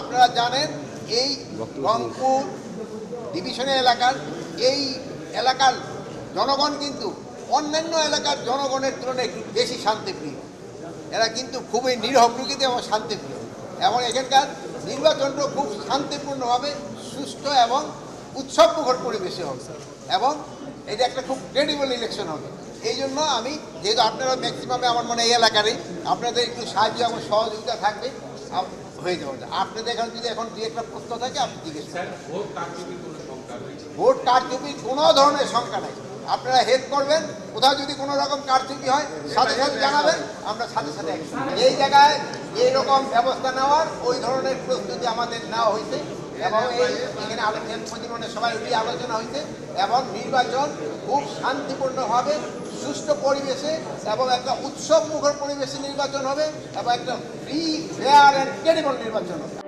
আপনারা জানেন এই রংপুর ডিভিশনের এই এলাকার জনগণ কিন্তু অন্যান্য এলাকার জনগণের তুলনায় একটু বেশি শান্তিপ্রিয়। এরা কিন্তু খুবই নিরীহ প্রকৃতি এবং শান্তিপ্রিয়, এবং এখানকার নির্বাচনটা খুব শান্তিপূর্ণভাবে সুষ্ঠু এবং উৎসবমুখর পরিবেশে হবে, এবং এটা একটা খুব ক্রেডিবল ইলেকশন হবে। এই জন্য আমি, যেহেতু আপনারা ম্যাক্সিমামে আমার মনে হয় এই এলাকারই, আপনাদের একটু সাহায্য এবং সহযোগিতা থাকবে, হয়ে যাবে। আপনাদের এখানে যদি এখন দু একটা প্রশ্ন থাকে আপনি জিজ্ঞেস করেন। ভোট কারচুপির কোনো ধরনের শঙ্কা নাই। আপনারা হেল্প করবেন, কোথাও যদি কোনো রকম কারচুপি হয় সাথে সাথে জানাবেন, আমরা সাথে সাথে এই জায়গায় এইরকম ব্যবস্থা নেওয়ার ওই ধরনের প্রস্তুতি আমাদের নেওয়া হয়েছে, এবং এখানে আলোচনা সবাই আলোচনা হয়েছে, এবং নির্বাচন খুব শান্তিপূর্ণভাবে সুষ্ঠু পরিবেশে এবং একটা উৎসবমুখর পরিবেশে নির্বাচন হবে, এবং একটা ফ্রি, ফেয়ার অ্যান্ড ক্রেডিবল নির্বাচন হবে।